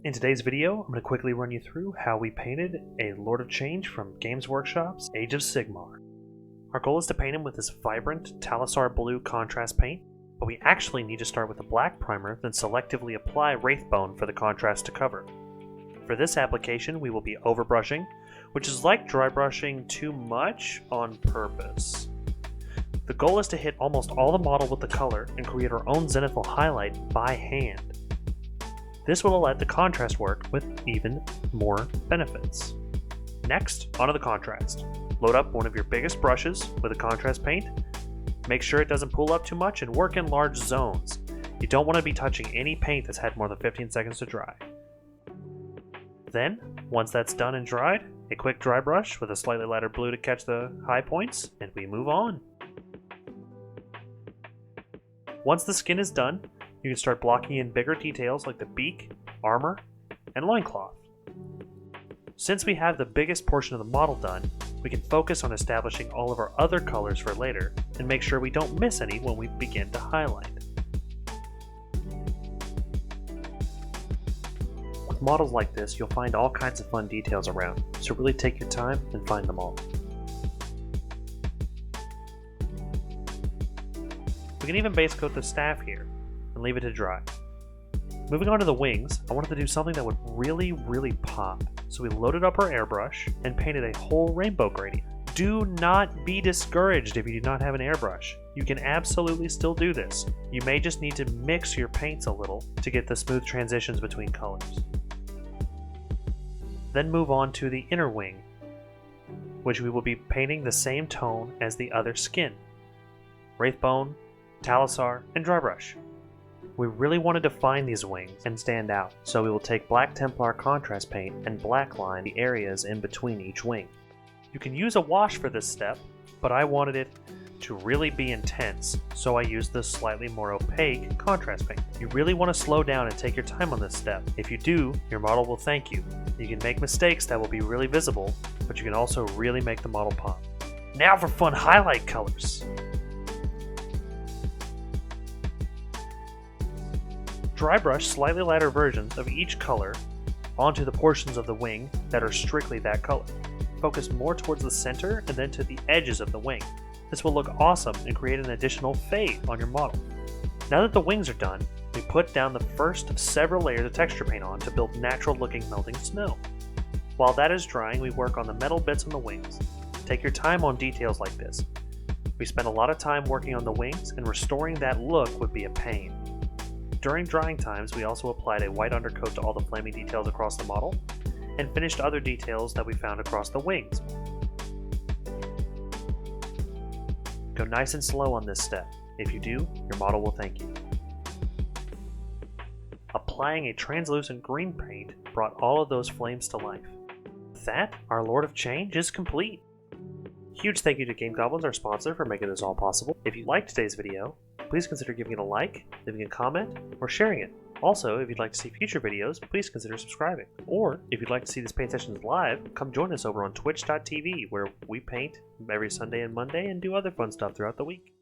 In today's video, I'm going to quickly run you through how we painted a Lord of Change from Games Workshop's Age of Sigmar. Our goal is to paint him with this vibrant Talisar blue contrast paint, but we actually need to start with a black primer, then selectively apply Wraithbone for the contrast to cover. For this application, we will be overbrushing, which is like dry brushing too much on purpose. The goal is to hit almost all the model with the color and create our own zenithal highlight by hand. This will let the contrast work with even more benefits. Next, onto the contrast. Load up one of your biggest brushes with a contrast paint. Make sure it doesn't pool up too much and work in large zones. You don't want to be touching any paint that's had more than 15 seconds to dry. Then, once that's done and dried, a quick dry brush with a slightly lighter blue to catch the high points, and we move on. Once the skin is done, you can start blocking in bigger details like the beak, armor, and loincloth. Since we have the biggest portion of the model done, we can focus on establishing all of our other colors for later and make sure we don't miss any when we begin to highlight. With models like this, you'll find all kinds of fun details around, so really take your time and find them all. We can even base coat the staff here and leave it to dry. Moving on to the wings, I wanted to do something that would really pop, so we loaded up our airbrush and painted a whole rainbow gradient. Do not be discouraged if you do not have an airbrush. You can absolutely still do this. You may just need to mix your paints a little to get the smooth transitions between colors. Then move on to the inner wing, which we will be painting the same tone as the other skin. Wraithbone, Talisar, and dry brush. We really want to define these wings and stand out, so we will take Black Templar contrast paint and blackline the areas in between each wing. You can use a wash for this step, but I wanted it to really be intense, so I used the slightly more opaque contrast paint. You really want to slow down and take your time on this step. If you do, your model will thank you. You can make mistakes that will be really visible, but you can also really make the model pop. Now for fun highlight colors! Dry brush slightly lighter versions of each color onto the portions of the wing that are strictly that color. Focus more towards the center and then to the edges of the wing. This will look awesome and create an additional fade on your model. Now that the wings are done, we put down the first of several layers of texture paint on to build natural looking melting snow. While that is drying, we work on the metal bits on the wings. Take your time on details like this. We spend a lot of time working on the wings, and restoring that look would be a pain. During drying times, we also applied a white undercoat to all the flaming details across the model, and finished other details that we found across the wings. Go nice and slow on this step. If you do, your model will thank you. Applying a translucent green paint brought all of those flames to life. With that, our Lord of Change is complete. Huge thank you to Game Goblins, our sponsor, for making this all possible. If you liked today's video, please consider giving it a like, leaving a comment, or sharing it. Also, if you'd like to see future videos, please consider subscribing. Or, if you'd like to see these paint sessions live, come join us over on twitch.tv, where we paint every Sunday and Monday and do other fun stuff throughout the week.